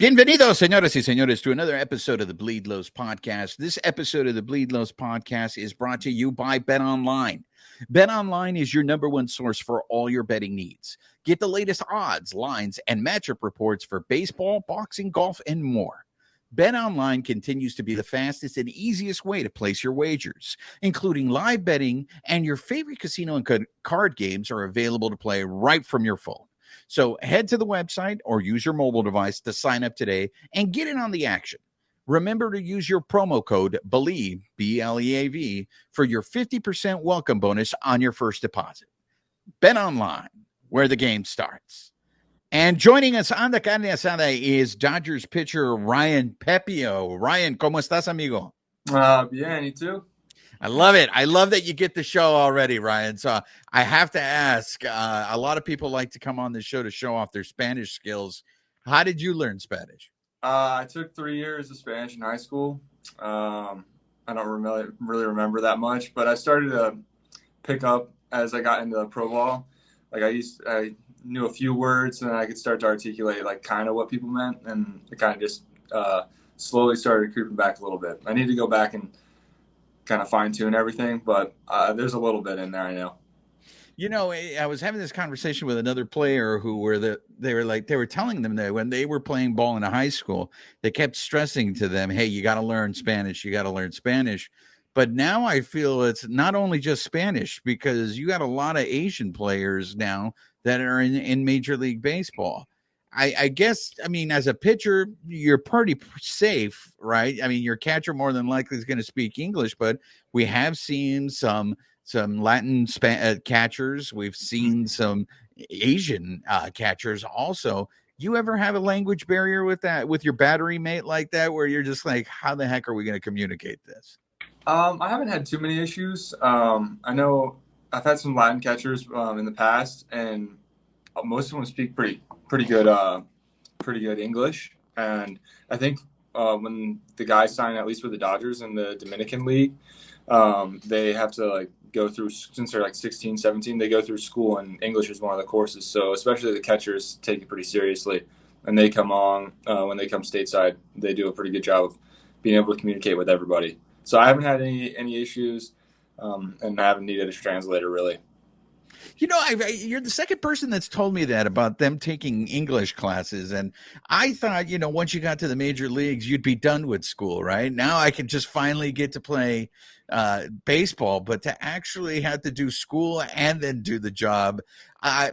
Bienvenidos, señoras y señores, to another episode of the Bleed Lows podcast. This episode of the Bleed Lows podcast is brought to you by BetOnline. BetOnline is your number one source for all your betting needs. Get the latest odds, lines, and matchup reports for baseball, boxing, golf, and more. BetOnline continues to be the fastest and easiest way to place your wagers, including live betting, and your favorite casino and card games are available to play right from your phone. So head to the website or use your mobile device to sign up today and get in on the action. Remember to use your promo code BELIEVE, B-L-E-A-V, for your 50% welcome bonus on your first deposit. Bet online, where the game starts. And joining us on the carne asada is Dodgers pitcher Ryan Pepiot. Ryan, ¿cómo estás, amigo? Bien, you too? I love it. I love that you get the show already, Ryan. So I have to ask, a lot of people like to come on the show to show off their Spanish skills. How did you learn Spanish? I took 3 years of Spanish in high school. I don't really remember that much, but I started to pick up as I got into pro ball. Like I knew a few words, and I could start to articulate like kind of what people meant, and it kind of just slowly started creeping back a little bit. I need to go back and kind of fine tune everything, but there's a little bit in there, I know. You know, I was having this conversation with another player they were telling them that when they were playing ball in a high school, they kept stressing to them, hey, you got to learn Spanish. You got to learn Spanish. But now I feel it's not only just Spanish, because you got a lot of Asian players now that are in Major League Baseball. I guess, I mean, as a pitcher, you're pretty safe, right? I mean, your catcher more than likely is going to speak English, but we have seen some Latin catchers. We've seen some Asian catchers also. You ever have a language barrier with that, with your battery mate like that, where you're just like, how the heck are we going to communicate this? I haven't had too many issues. I know I've had some Latin catchers in the past, and most of them speak pretty good English. And I think when the guys sign, at least for the Dodgers in the Dominican League, they have to like go through, since they're like 16, 17, they go through school, and English is one of the courses. So especially the catchers take it pretty seriously, and they come on when they come stateside, they do a pretty good job of being able to communicate with everybody. So I haven't had any issues, and I haven't needed a translator really. You know, you're the second person that's told me that about them taking English classes. And I thought, you know, once you got to the major leagues, you'd be done with school, right? Now I can just finally get to play baseball, but to actually have to do school and then do the job. I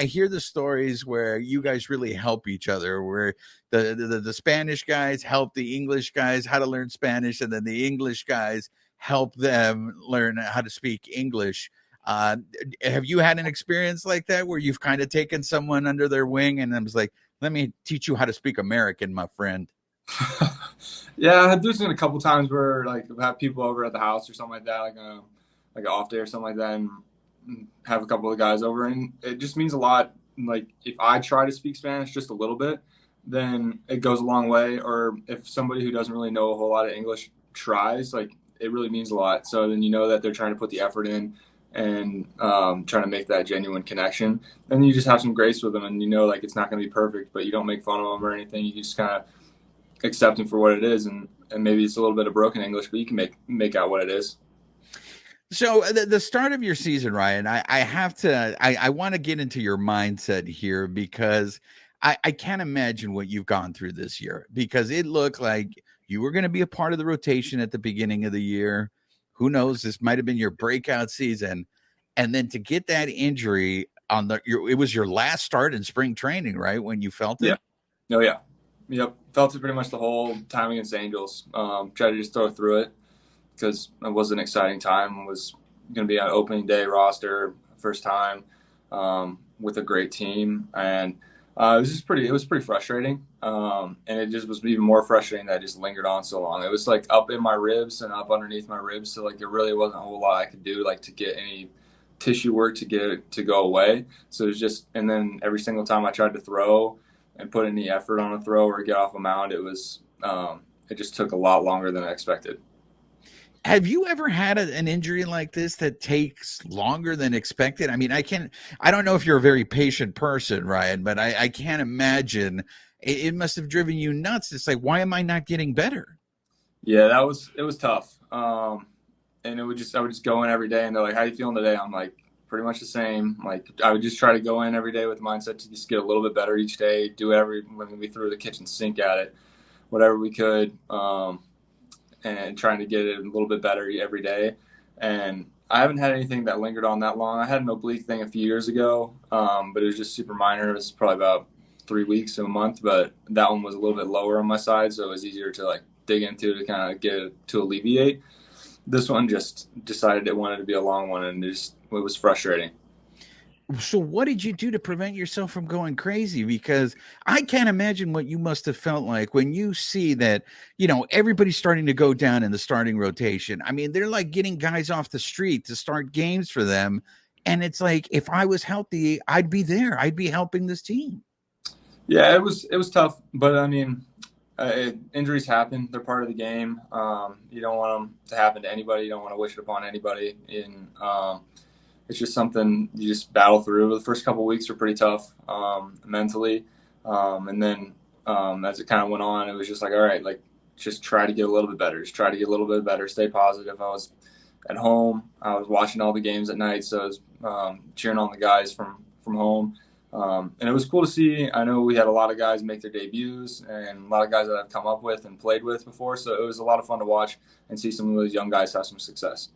hear the stories where you guys really help each other, where the Spanish guys help the English guys how to learn Spanish, and then the English guys help them learn how to speak English. Have you had an experience like that where you've kind of taken someone under their wing and then was like, let me teach you how to speak American, my friend? Yeah, there's been a couple times where like I've had people over at the house or something like that, like an off day or something like that, and have a couple of guys over, and it just means a lot. Like if I try to speak Spanish just a little bit, then it goes a long way. Or if somebody who doesn't really know a whole lot of English tries, like it really means a lot. So then you know that they're trying to put the effort in and trying to make that genuine connection. And you just have some grace with them, and you know, like it's not going to be perfect, but you don't make fun of them or anything. You just kind of accept them for what it is, and maybe it's a little bit of broken English, but you can make out what it is. So the start of your season, Ryan, I want to get into your mindset here, because I can't imagine what you've gone through this year, because it looked like you were going to be a part of the rotation at the beginning of the year. Who knows? This might have been your breakout season. And then to get that injury it was your last start in spring training, right? When you felt it? Yeah. Oh, yeah. Yep. Felt it pretty much the whole time against the Angels. Tried to just throw through it because it was an exciting time. It was going to be on opening day roster, first time, with a great team. And it was pretty frustrating. And it just was even more frustrating that it just lingered on so long. It was like up in my ribs and up underneath my ribs. So like there really wasn't a whole lot I could do like to get any tissue work to get it to go away. So it was just, and then every single time I tried to throw and put any effort on a throw or get off a mound, it just took a lot longer than I expected. Have you ever had an injury like this that takes longer than expected? I mean, I don't know if you're a very patient person, Ryan, but I can't imagine it must have driven you nuts. It's like, why am I not getting better? Yeah, it was tough. And I would just go in every day, and they're like, "How you feeling today?" I'm like, "Pretty much the same." Like, I would just try to go in every day with the mindset to just get a little bit better each day. Do when we threw the kitchen sink at it, whatever we could, and trying to get it a little bit better every day. And I haven't had anything that lingered on that long. I had an oblique thing a few years ago, but it was just super minor. It was probably about 3 weeks to a month, but that one was a little bit lower on my side, so it was easier to like dig into to kind of get it to alleviate. This one just decided it wanted to be a long one, and it was frustrating. So what did you do to prevent yourself from going crazy? Because I can't imagine what you must have felt like when you see that, everybody's starting to go down in the starting rotation. I mean, they're like getting guys off the street to start games for them. And it's like, if I was healthy, I'd be there. I'd be helping this team. Yeah, it was tough, but I mean, injuries happen. They're part of the game. You don't want them to happen to anybody. You don't want to wish it upon anybody. It's just something you just battle through. The first couple of weeks were pretty tough mentally, and then as it kind of went on, it was just like, all right, like just try to get a little bit better. Just try to get a little bit better. Stay positive. I was at home. I was watching all the games at night, so I was cheering on the guys from home. And it was cool to see. I know we had a lot of guys make their debuts and a lot of guys that I've come up with and played with before. So it was a lot of fun to watch and see some of those young guys have some success.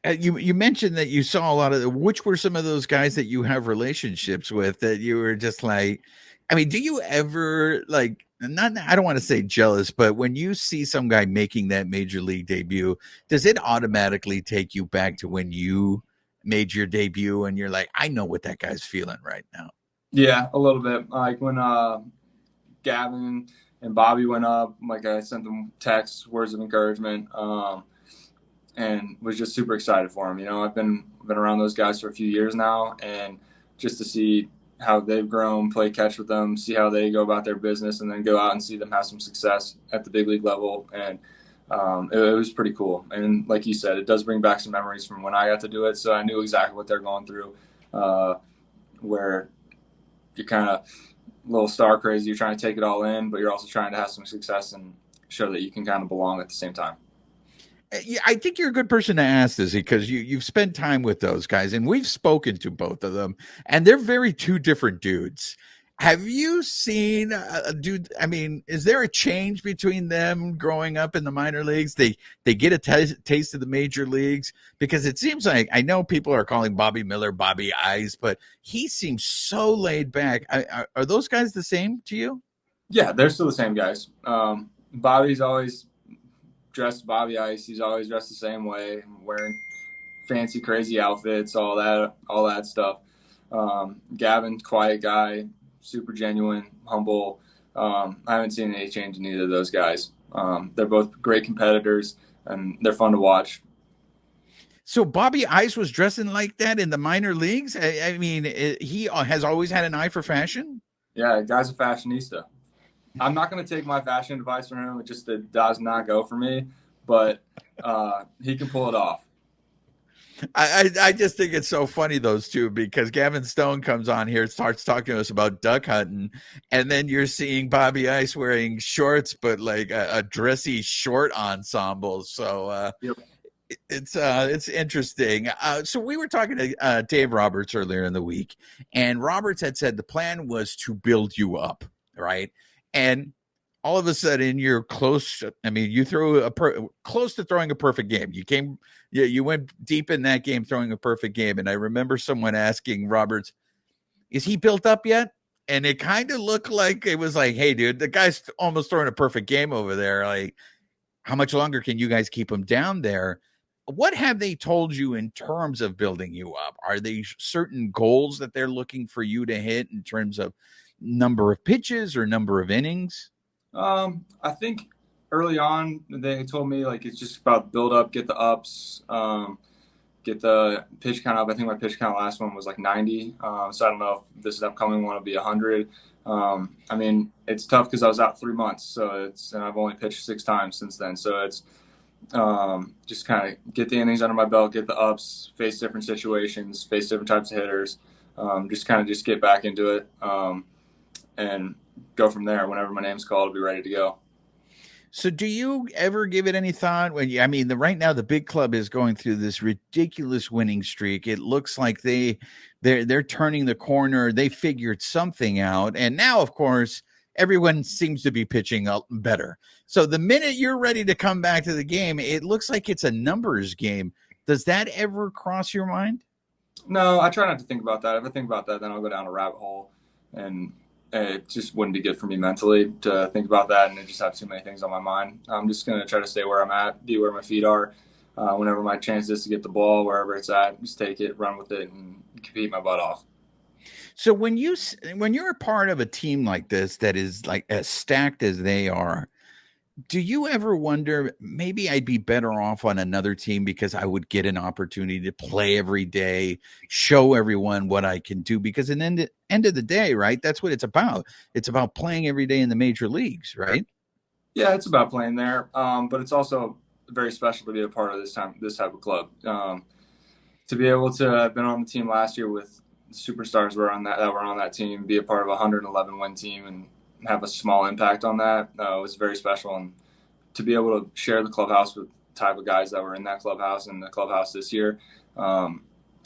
You mentioned that you saw a lot of which were some of those guys that you have relationships with that you were just like, I mean, do you ever like, not, I don't want to say jealous, but when you see some guy making that major league debut, does it automatically take you back to when you made your debut and you're like, I know what that guy's feeling right now? Yeah, a little bit. Like when Gavin and Bobby went up, like I sent them texts, words of encouragement, and was just super excited for them. I've been around those guys for a few years now, and just to see how they've grown, play catch with them, see how they go about their business, and then go out and see them have some success at the big league level. And it was pretty cool. And like you said, it does bring back some memories from when I got to do it. So I knew exactly what they're going through, where you're kind of a little star crazy. You're trying to take it all in, but you're also trying to have some success and show that you can kind of belong at the same time. Yeah, I think you're a good person to ask this because you've spent time with those guys and we've spoken to both of them and they're very two different dudes. Have you seen a dude? I mean, is there a change between them growing up in the minor leagues? They get a taste of the major leagues because it seems like, I know people are calling Bobby Miller Bobby Eyes, but he seems so laid back. Are those guys the same to you? Yeah, they're still the same guys. Bobby's always dressed Bobby Ice. He's always dressed the same way, wearing fancy, crazy outfits, all that stuff. Gavin, quiet guy, super genuine, humble. I haven't seen any change in either of those guys. They're both great competitors, and they're fun to watch. So Bobby Ice was dressing like that in the minor leagues. I mean, he has always had an eye for fashion. Yeah, guy's a fashionista. I'm not going to take my fashion advice from him. It does not go for me, but he can pull it off. I just think it's so funny, those two, because Gavin Stone comes on here, starts talking to us about duck hunting, and then you're seeing Bobby Ice wearing shorts, but like a dressy short ensemble. So Yep. it's interesting. So we were talking to Dave Roberts earlier in the week, and Roberts had said the plan was to build you up, right? And all of a sudden you're close. I mean, you threw close to throwing a perfect game. You went deep in that game throwing a perfect game. And I remember someone asking Roberts, is he built up yet? And it kind of looked like it was like, hey, dude, the guy's almost throwing a perfect game over there. Like, how much longer can you guys keep him down there? What have they told you in terms of building you up? Are they certain goals that they're looking for you to hit in terms of number of pitches or number of innings? I think early on they told me like it's just about build up, get the ups, get the pitch count up. I think my pitch count last one was like 90. So I don't know if this upcoming one will be 100. I mean, it's tough because I was out 3 months, and I've only pitched 6 times since then. So it's just kind of get the innings under my belt, get the ups, face different situations, face different types of hitters, just get back into it. And go from there. Whenever my name's called, I'll be ready to go. So do you ever give it any thought when you, I mean, right now the big club is going through this ridiculous winning streak. It looks like they're turning the corner. They figured something out. And now, of course, everyone seems to be pitching up better. So the minute you're ready to come back to the game, it looks like it's a numbers game. Does that ever cross your mind? No, I try not to think about that. If I think about that, then I'll go down a rabbit hole, and it just wouldn't be good for me mentally to think about that and just have too many things on my mind. I'm just going to try to stay where I'm at, be where my feet are. Whenever my chance is to get the ball, wherever it's at, just take it, run with it, and compete my butt off. So when you're a part of a team like this that is like as stacked as they are, do you ever wonder maybe I'd be better off on another team because I would get an opportunity to play every day, show everyone what I can do? Because in the end of the day, right, that's what it's about. It's about playing every day in the major leagues, right? Yeah, it's about playing there, but it's also very special to be a part of this type of club. To be able to have been on the team last year with superstars were on that were on that team, be a part of a 111 win team, and have a small impact on that was very special. And to be able to share the clubhouse with the type of guys that were in that clubhouse and the clubhouse this year, I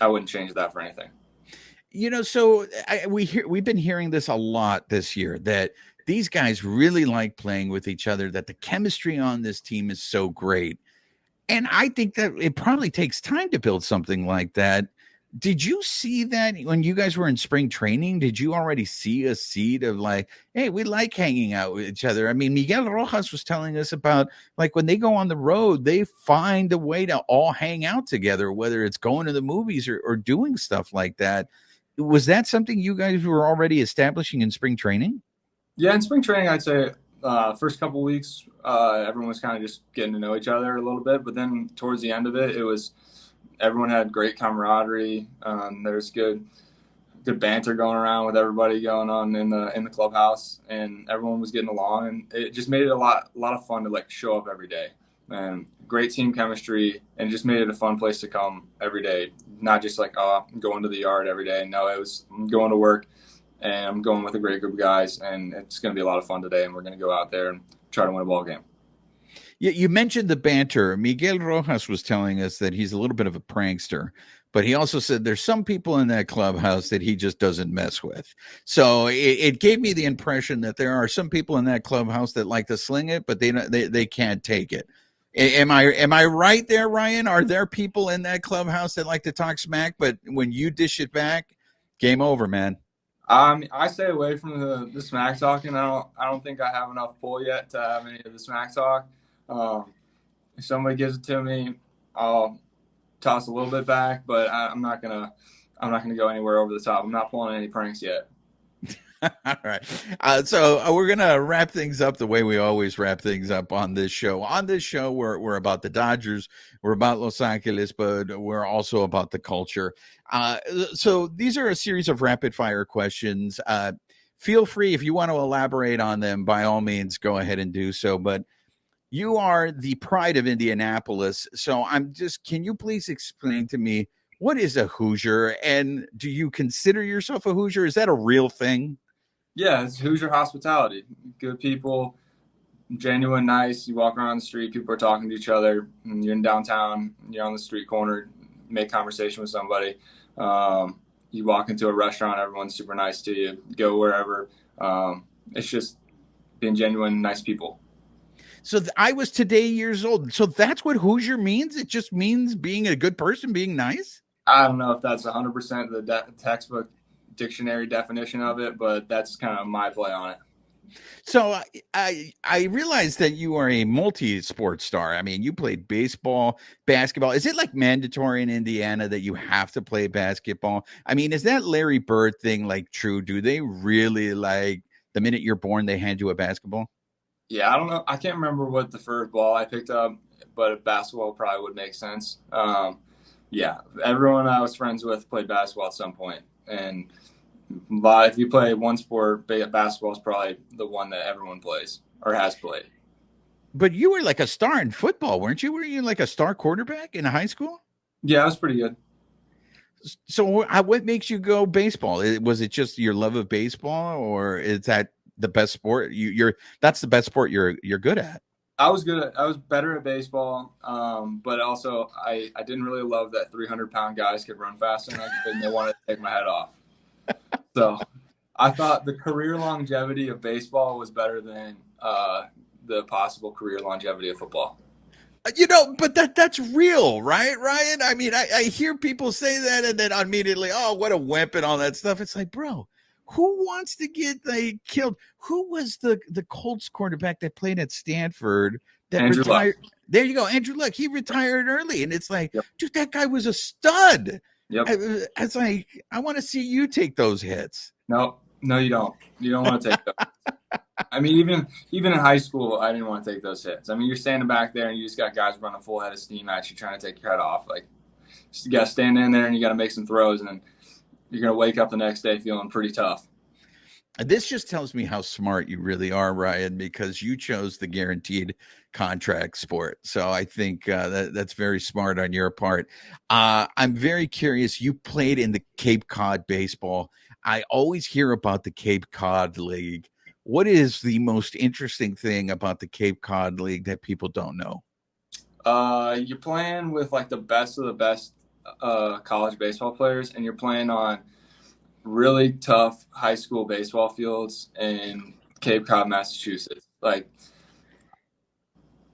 wouldn't change that for anything. You know, so we've been hearing this a lot this year that these guys really like playing with each other, that the chemistry on this team is so great. And I think that it probably takes time to build something like that. Did you see that when you guys were in spring training? Did you already see a seed of like, hey, we like hanging out with each other? I mean, Miguel Rojas was telling us about like when they go on the road, they find a way to all hang out together, whether it's going to the movies or doing stuff like that. Was that something you guys were already establishing in spring training? Yeah, in spring training, I'd say first couple of weeks, everyone was kind of just getting to know each other a little bit. But then towards the end of it, it was everyone had great camaraderie. There's good banter going around with everybody going on in the clubhouse, and everyone was getting along, and it just made it a lot of fun to like show up every day. And great team chemistry, and just made it a fun place to come every day. Not just like, oh, I'm going to the yard every day. No, it was I'm going to work, and I'm going with a great group of guys, and it's going to be a lot of fun today. And we're going to go out there and try to win a ball game. You mentioned the banter. Miguel Rojas was telling us that he's a little bit of a prankster, but he also said there's some people in that clubhouse that he just doesn't mess with. So it gave me the impression that there are some people in that clubhouse that like to sling it, but they can't take it. Am I right there, Ryan? Are there people in that clubhouse that like to talk smack, but when you dish it back, game over, man? I stay away from the smack talking. I don't think I have enough pull yet to have any of the smack talk. If somebody gives it to me, I'll toss a little bit back, but I'm not gonna go anywhere over the top. I'm not pulling any pranks yet. All right. So we're gonna wrap things up the way we always wrap things up on this show. On this show, we're about the Dodgers, we're about Los Angeles, but we're also about the culture. So these are a series of rapid fire questions. Feel free if you want to elaborate on them, by all means, go ahead and do so. But you are the pride of Indianapolis. So can you please explain to me what is a Hoosier? And do you consider yourself a Hoosier? Is that a real thing? Yeah, it's Hoosier hospitality. Good people, genuine, nice. You walk around the street, people are talking to each other. And you're in downtown, you're on the street corner, make conversation with somebody. You walk into a restaurant, everyone's super nice to you. Go wherever. It's just being genuine, nice people. So I was today years old. So that's what Hoosier means? It just means being a good person, being nice? I don't know if that's 100% the textbook dictionary definition of it, but that's kind of my play on it. So I realized that you are a multi-sport star. I mean, you played baseball, basketball. Is it like mandatory in Indiana that you have to play basketball? I mean, is that Larry Bird thing like true? Do they really like the minute you're born, they hand you a basketball? Yeah, I don't know. I can't remember what the first ball I picked up, but basketball probably would make sense. Yeah, everyone I was friends with played basketball at some point, and if you play one sport, basketball is probably the one that everyone plays or has played. But you were like a star in football, weren't you? Were you like a star quarterback in high school? Yeah, I was pretty good. So what makes you go baseball? Was it just your love of baseball, or is that the best sport? You're that's the best sport you're good at. I was better at baseball, but also I didn't really love that 300-pound guys could run fast and they wanted to take my head off. So I thought the career longevity of baseball was better than the possible career longevity of football. But that's real, right, Ryan? I mean, I hear people say that, and then immediately, oh, what a wimp and all that stuff. It's like, bro, who wants to get killed? Who was the Colts quarterback that played at Stanford that Andrew retired? Luck. There you go, Andrew Luck. He retired early, and it's like, Yep. dude, that guy was a stud. Yep. It's like, I want to see you take those hits. No, you don't. You don't want to take those. I mean, even in high school, I didn't want to take those hits. I mean, you're standing back there and you just got guys running full head of steam at you, trying to take your head off. Like, you got to stand in there and you got to make some throws, and then you're going to wake up the next day feeling pretty tough. This just tells me how smart you really are, Ryan, because you chose the guaranteed contract sport. So I think that's very smart on your part. I'm very curious. You played in the Cape Cod baseball. I always hear about the Cape Cod League. What is the most interesting thing about the Cape Cod League that people don't know? You're playing with like the best of the best college baseball players, and you're playing on really tough high school baseball fields in Cape Cod, Massachusetts.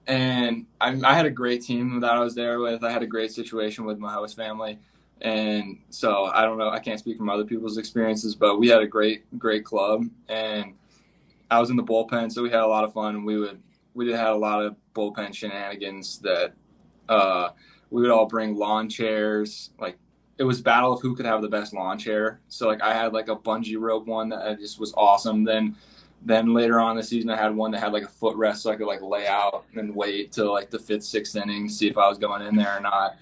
And I had a great team that I was there with. I had a great situation with my host family. And so I don't know, I can't speak from other people's experiences, but we had a great club, and I was in the bullpen, so we had a lot of fun. And we did have a lot of bullpen shenanigans that we would all bring lawn chairs. Like, it was battle of who could have the best lawn chair. So like I had like a bungee rope one that just was awesome. Then later on in the season, I had one that had like a footrest, so I could like lay out and wait till like the 5th, 6th inning, see if I was going in there or not.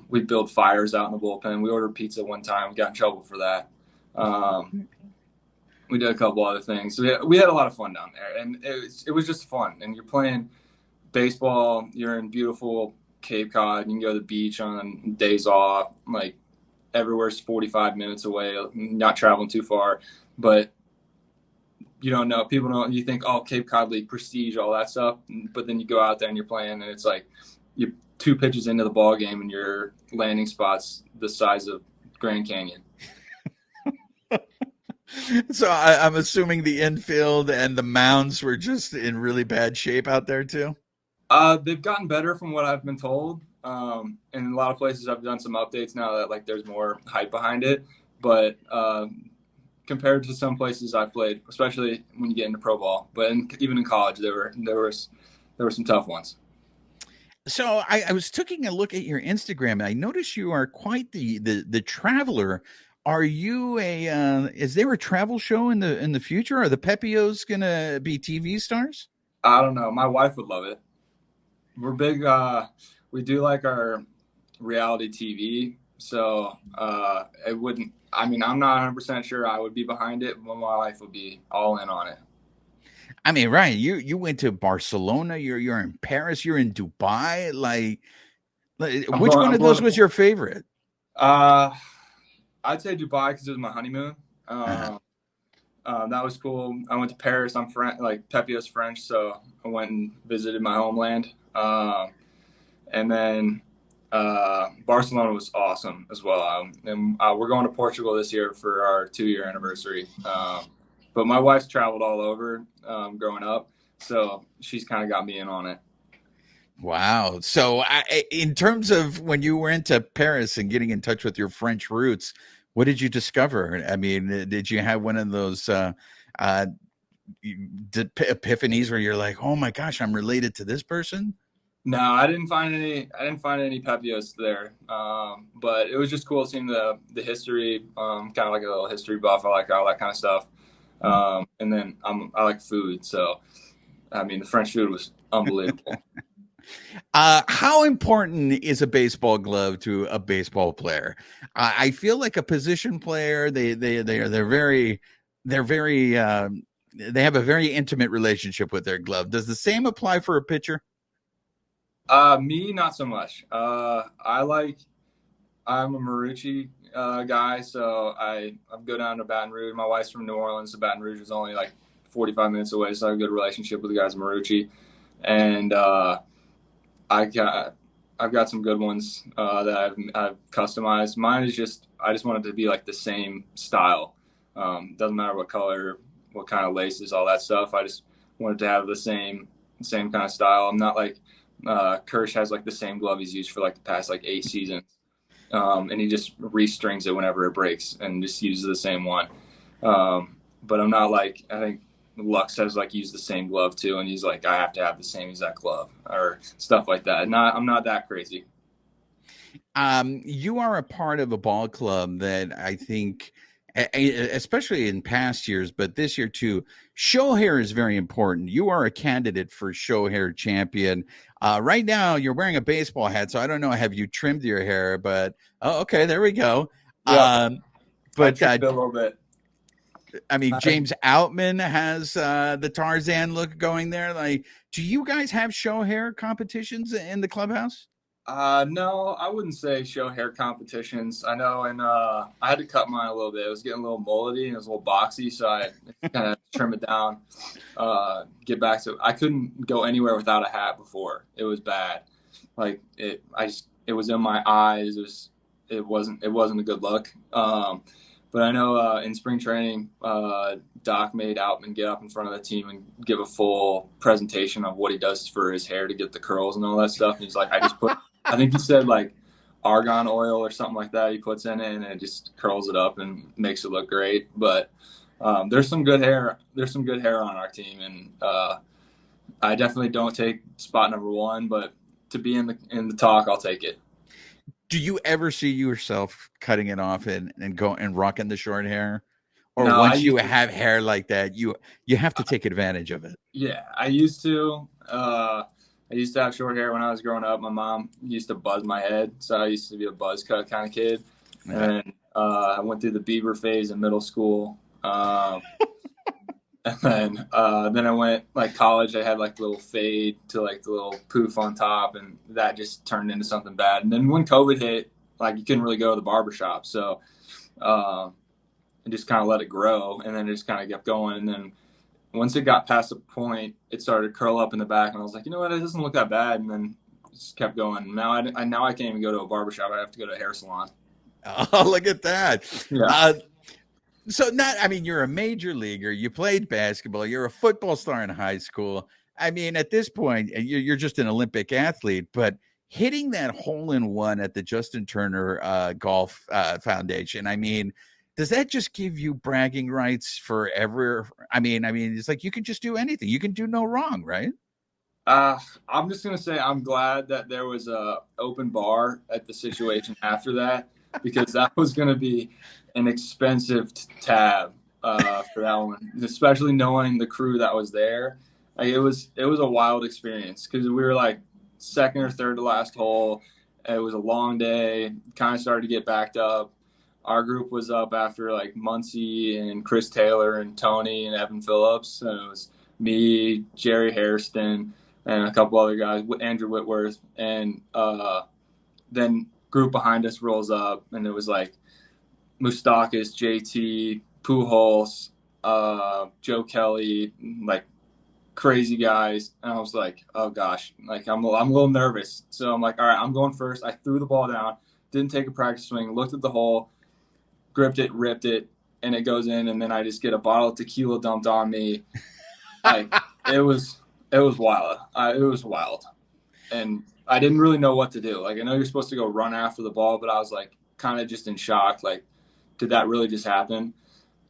We'd build fires out in the bullpen. We ordered pizza one time. We got in trouble for that. We did a couple other things. So we had a lot of fun down there, and it was just fun. And you're playing baseball. You're in beautiful Cape Cod. You can go to the beach on days off. Like, everywhere's 45 minutes away. Not traveling too far, but you don't know. People don't. You think, oh, Cape Cod League, prestige, all that stuff. But then you go out there and you're playing, and it's like you're 2 pitches into the ball game, and your landing spot's the size of Grand Canyon. So I'm assuming the infield and the mounds were just in really bad shape out there too. They've gotten better from what I've been told. And in a lot of places I've done some updates now that like there's more hype behind it. But compared to some places I've played, especially when you get into pro ball, but even in college, there were some tough ones. So I was taking a look at your Instagram, and I noticed you are quite the traveler. Are you is there a travel show in the future? Are the Pepiots gonna be TV stars? I don't know. My wife would love it. We're big. We do like our reality TV. So it wouldn't. I mean, I'm not 100% sure I would be behind it, but my wife would be all in on it. I mean, Ryan, you went to Barcelona. You're in Paris. You're in Dubai. Which one of those was your favorite? I'd say Dubai because it was my honeymoon. That was cool. I went to Paris. I'm like Pepiot's French, so I went and visited my homeland. And then Barcelona was awesome as well. And we're going to Portugal this year for our 2-year anniversary. But my wife's traveled all over growing up, so she's kind of got me in on it. Wow. So in terms of when you were into Paris and getting in touch with your French roots, what did you discover? I mean, did you have one of those epiphanies where you're like, oh my gosh, I'm related to this person? No, I didn't find any Pepiots there. But it was just cool seeing the history, kind of like a little history buff. I like all that kind of stuff. And then I like food. So, I mean, the French food was unbelievable. How important is a baseball glove to a baseball player? I feel like a position player, they have a very intimate relationship with their glove. Does the same apply for a pitcher? Me, not so much. I'm a Marucci guy, so I go down to Baton Rouge. My wife's from New Orleans, so Baton Rouge is only like 45 minutes away, so I have a good relationship with the guys in Marucci. And I've got some good ones that I've customized. Mine is I just want it to be like the same style. Doesn't matter what color, what kind of laces, all that stuff. I just wanted to have the same kind of style. I'm not like Kirsch has like the same glove he's used for like the past like 8 seasons, and he just restrings it whenever it breaks and just uses the same one. But I'm not like, I think Lux has like used the same glove too, and he's like, I have to have the same exact glove or stuff like that. I'm not that crazy. You are a part of a ball club that I think, especially in past years, but this year too, show hair is very important. You are a candidate for show hair champion. Right now, you're wearing a baseball hat, so I don't know. Have you trimmed your hair? But okay, there we go. Yeah, but I trimmed it a little bit. I mean, James Outman has the Tarzan look going there. Like, do you guys have show hair competitions in the clubhouse? No, I wouldn't say show hair competitions. I know, and I had to cut mine a little bit. It was getting a little mullety and it was a little boxy, so I kind of trim it down. Get back to. I couldn't go anywhere without a hat before. It was bad. Like it was in my eyes. It wasn't a good look. But I know in spring training, Doc made Outman get up in front of the team and give a full presentation of what he does for his hair to get the curls and all that stuff. And he's like, I think he said like argan oil or something like that he puts in it, and it just curls it up and makes it look great. But there's some good hair. There's some good hair on our team, and I definitely don't take spot number 1, but to be in the talk, I'll take it. Do you ever see yourself cutting it off and go and rocking the short hair? Or No, once you have hair like that, you have to take advantage of it. Yeah, I used to. I used to have short hair when I was growing up. My mom used to buzz my head, so I used to be a buzz cut kind of kid. Yeah. And I went through the Bieber phase in middle school. And then I went like college. I had like a little fade to like the little poof on top, and that just turned into something bad. And then when COVID hit, like you couldn't really go to the barbershop, so I just kind of let it grow, and then it just kind of kept going. And then once it got past a point, it started to curl up in the back, and I was like, you know what, it doesn't look that bad. And then it just kept going. Now I can't even go to a barbershop. I have to go to a hair salon. Oh, look at that. Yeah. So you're a major leaguer. You played basketball. You're a football star in high school. I mean, at this point, you're just an Olympic athlete, but hitting that hole-in-one at the Justin Turner Golf Foundation, I mean, does that just give you bragging rights forever? I mean, it's like you can just do anything. You can do no wrong, right? I'm just going to say I'm glad that there was a open bar at the situation after that, because that was going to be an expensive tab for that one, especially knowing the crew that was there. Like, it was a wild experience because we were like second or third to last hole. It was a long day, kind of started to get backed up. Our group was up after like Muncie and Chris Taylor and Tony and Evan Phillips. And it was me, Jerry Hairston, and a couple other guys, Andrew Whitworth. And then group behind us rolls up, and it was like Moustakas, JT, Pujols, Joe Kelly, like crazy guys. And I was like, oh gosh, like I'm a little nervous. So I'm like, all right, I'm going first. I threw the ball down, didn't take a practice swing, looked at the hole, gripped it, ripped it, and it goes in. And then I just get a bottle of tequila dumped on me. Like it was wild. It was wild. And I didn't really know what to do. Like, I know you're supposed to go run after the ball, but I was like kind of just in shock. Like, did that really just happen?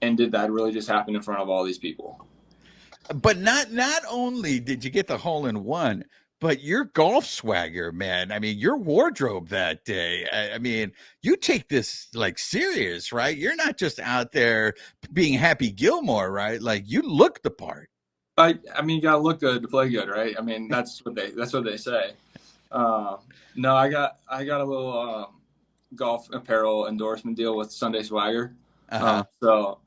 And did that really just happen in front of all these people? But not only did you get the hole-in-one, but your golf swagger, man. I mean, your wardrobe that day. I mean, you take this like serious, right? You're not just out there being Happy Gilmore, right? Like, you look the part. I mean, you gotta look good to play good, right? I mean, that's what they say. No, I got a little golf apparel endorsement deal with Sunday Swagger. So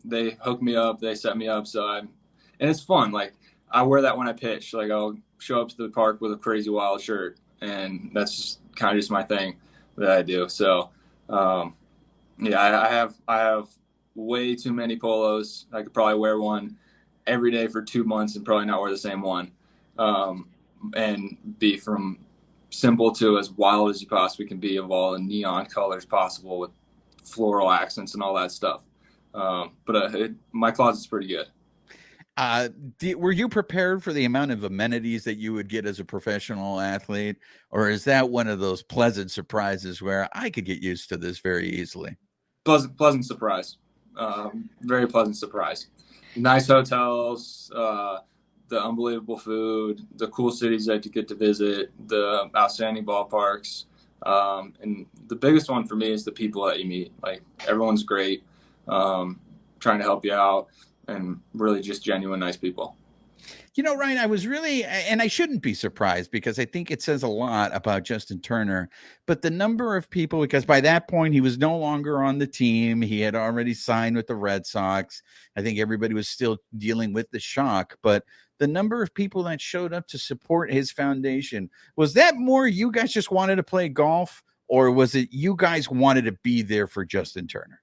they hooked me up, they set me up. And it's fun. Like, I wear that when I pitch. Like, I'll show up to the park with a Crazy Wild shirt, and that's just kind of just my thing that I do. So, yeah, I have way too many polos. I could probably wear one every day for 2 months and probably not wear the same one, and be from simple to as wild as you possibly can be, of all the neon colors possible with floral accents and all that stuff. But my closet's pretty good. Uh, were you prepared for the amount of amenities that you would get as a professional athlete, or is that one of those pleasant surprises where I could get used to this very easily? Pleasant surprise. Very pleasant surprise. Nice hotels, the unbelievable food, the cool cities that you get to visit, the outstanding ballparks. And the biggest one for me is the people that you meet. Like, everyone's great, trying to help you out, and really just genuine, nice people. You know, Ryan, I was really, and I shouldn't be surprised because I think it says a lot about Justin Turner, but the number of people, because by that point he was no longer on the team. He had already signed with the Red Sox. I think everybody was still dealing with the shock, but the number of people that showed up to support his foundation, was that more you guys just wanted to play golf, or was it you guys wanted to be there for Justin Turner?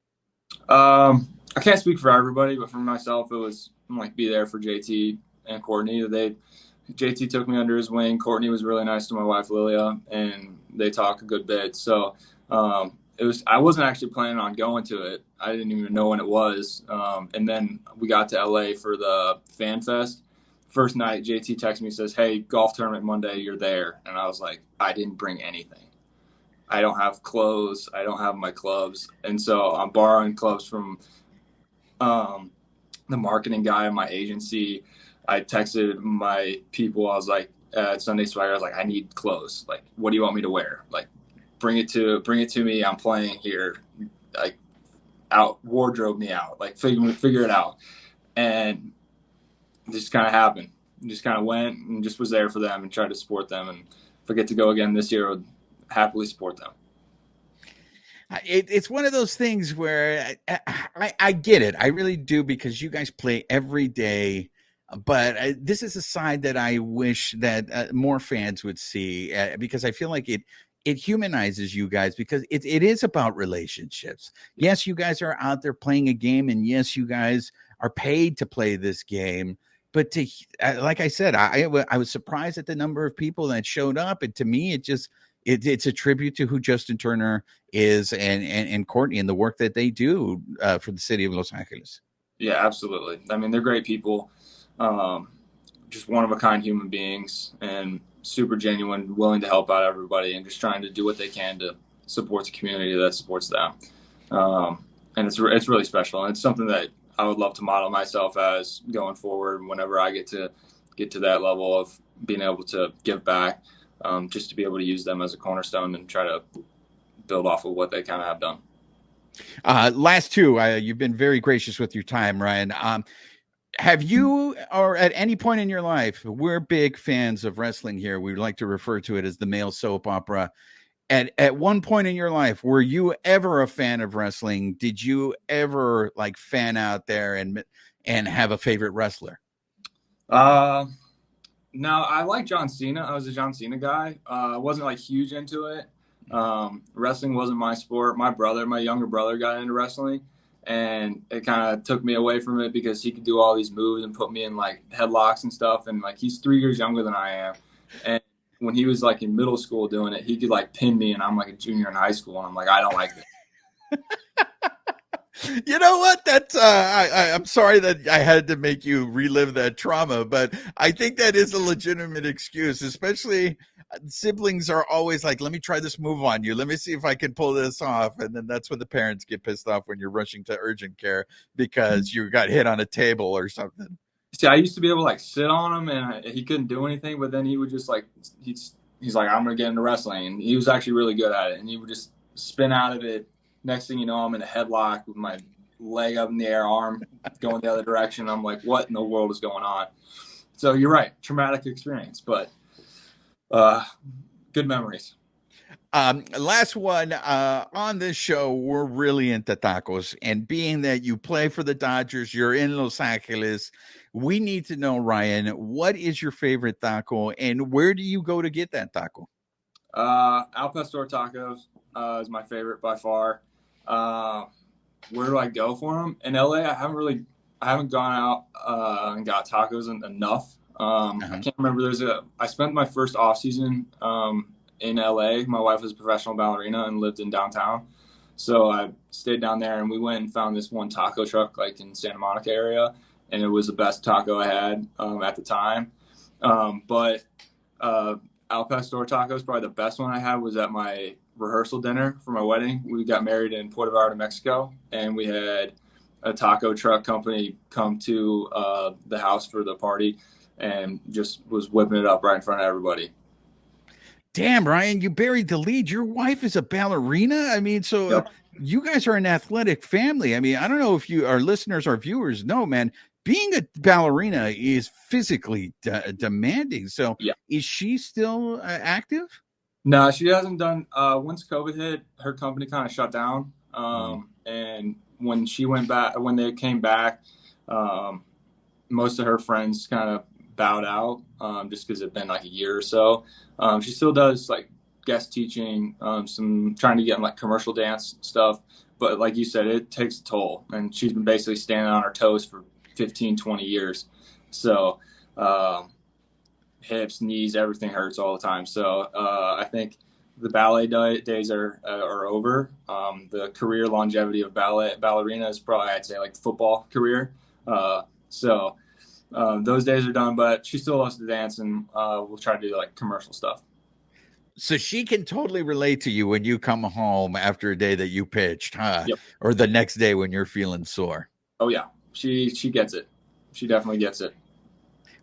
I can't speak for everybody, but for myself, it was like be there for JT and Courtney. JT took me under his wing. Courtney was really nice to my wife Lilia, and they talk a good bit. So I wasn't actually planning on going to it. I didn't even know when it was. And then we got to LA for the Fan Fest. First night, JT texts me, says, "Hey, golf tournament Monday, you're there." And I was like, I didn't bring anything. I don't have clothes. I don't have my clubs. And so I'm borrowing clubs from the marketing guy in my agency. I texted my people. I was like, at Sunday Swagger, I was like, I need clothes. Like, what do you want me to wear? Like, bring it to me. I'm playing here. Like, wardrobe me out. Like, figure it out. And it just kind of happened. Just kind of went and just was there for them and tried to support them. And if I get to go again this year, I would happily support them. It's one of those things where I get it. I really do, because you guys play every day. But this is a side that I wish that more fans would see, because I feel like it humanizes you guys, because it is about relationships. Yes, you guys are out there playing a game, and yes, you guys are paid to play this game. But like I said, I was surprised at the number of people that showed up, and to me, it's a tribute to who Justin Turner is, and Courtney, and the work that they do for the city of Los Angeles. Yeah, absolutely. I mean, they're great people. Just one of a kind human beings, and super genuine, willing to help out everybody, and just trying to do what they can to support the community that supports them. And it's really special, and it's something that I would love to model myself as going forward whenever I get to that level of being able to give back, just to be able to use them as a cornerstone and try to build off of what they kind of have done. Last two, you've been very gracious with your time, Ryan. Have you, or at any point in your life, we're big fans of wrestling here. We like to refer to it as the male soap opera. At one point in your life, were you ever a fan of wrestling? Did you ever like fan out there and have a favorite wrestler? No, I like John Cena. I was a John Cena guy. I wasn't like huge into it. Wrestling wasn't my sport. My younger brother got into wrestling, and it kind of took me away from it because he could do all these moves and put me in like headlocks and stuff. And like, he's 3 years younger than I am. And when he was like in middle school doing it, he could like pin me, and I'm like a junior in high school, and I'm like, I don't like this. You know what? That's I'm sorry that I had to make you relive that trauma, but I think that is a legitimate excuse. Especially siblings are always like, "Let me try this move on you. Let me see if I can pull this off." And then that's when the parents get pissed off when you're rushing to urgent care because you got hit on a table or something. See, I used to be able to like sit on him, and he couldn't do anything. But then he would just like he's like, I'm gonna get into wrestling, and he was actually really good at it. And he would just spin out of it. Next thing you know, I'm in a headlock with my leg up in the air, arm going the other direction. I'm like, what in the world is going on? So you're right, traumatic experience, but good memories. Last one on this show, we're really into tacos, and being that you play for the Dodgers, you're in Los Angeles, we need to know, Ryan, what is your favorite taco, and where do you go to get that taco? Al Pastor Tacos is my favorite by far. Where do I go for them? In LA, I haven't really I haven't gone out and got tacos enough. I can't remember. I spent my first off season in LA. My wife was a professional ballerina and lived in downtown. So I stayed down there, and we went and found this one taco truck like in Santa Monica area, and it was the best taco I had at the time. But Al Pastor taco is probably the best one I had. Was at my rehearsal dinner for my wedding. We got married in Puerto Vallarta, Mexico, and we had a taco truck company come to the house for the party and just was whipping it up right in front of everybody. Damn, Ryan, you buried the lead. Your wife is a ballerina. I mean, so Yep. You guys are an athletic family. I mean, I don't know if our listeners or viewers know, man, being a ballerina is physically demanding. So Yeah. Is she still active? No, she hasn't done. Once COVID hit, her company kind of shut down. And when they came back, most of her friends kind of bowed out just because it'd been like a year or so. She still does like guest teaching, some trying to get in like commercial dance stuff. But like you said, it takes a toll. And she's been basically standing on her toes for 15, 20 years. So hips, knees, everything hurts all the time. So I think the ballet days are over. The career longevity of ballerina is probably, I'd say, like football career. Those days are done, but she still loves to dance, and we'll try to do like commercial stuff. So she can totally relate to you when you come home after a day that you pitched, huh? Yep. Or the next day when you're feeling sore. Oh yeah, she gets it. She definitely gets it.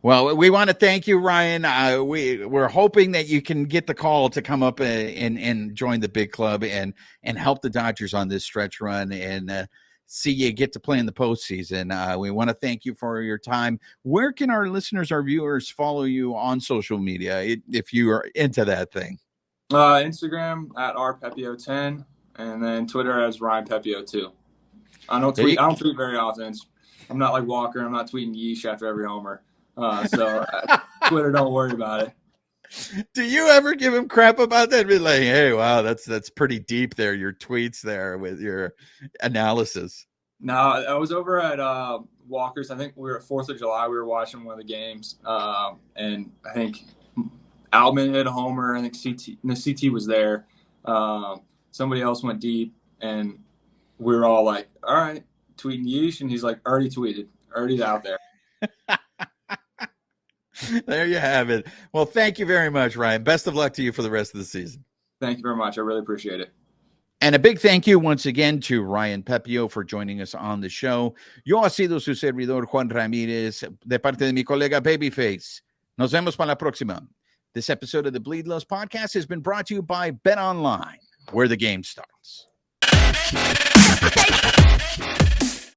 Well, we want to thank you, Ryan. We're hoping that you can get the call to come up and join the big club and help the Dodgers on this stretch run and see you get to play in the postseason. We want to thank you for your time. Where can our listeners, our viewers, follow you on social media if you are into that thing? Instagram at rpepiot10, and then Twitter as Ryan Pepiot 2. I don't tweet very often. I'm not like Walker. I'm not tweeting yeesh after every homer. Twitter, don't worry about it. Do you ever give him crap about that? Be like, hey, wow, that's pretty deep there. Your tweets there with your analysis. No, I was over at Walker's. I think we were at 4th of July. We were watching one of the games, and I think Altman hit a homer. I think CT was there. Somebody else went deep, and we were all like, all right, tweeting yeesh, and he's like, already tweeted, already out there. There you have it. Well, thank you very much, Ryan. Best of luck to you for the rest of the season. Thank you very much. I really appreciate it. And a big thank you once again to Ryan Pepiot for joining us on the show. Yo ha sido su servidor Juan Ramírez de parte de mi colega Babyface. Nos vemos para la próxima. This episode of the Bleed Lows podcast has been brought to you by Bet Online, where the game starts.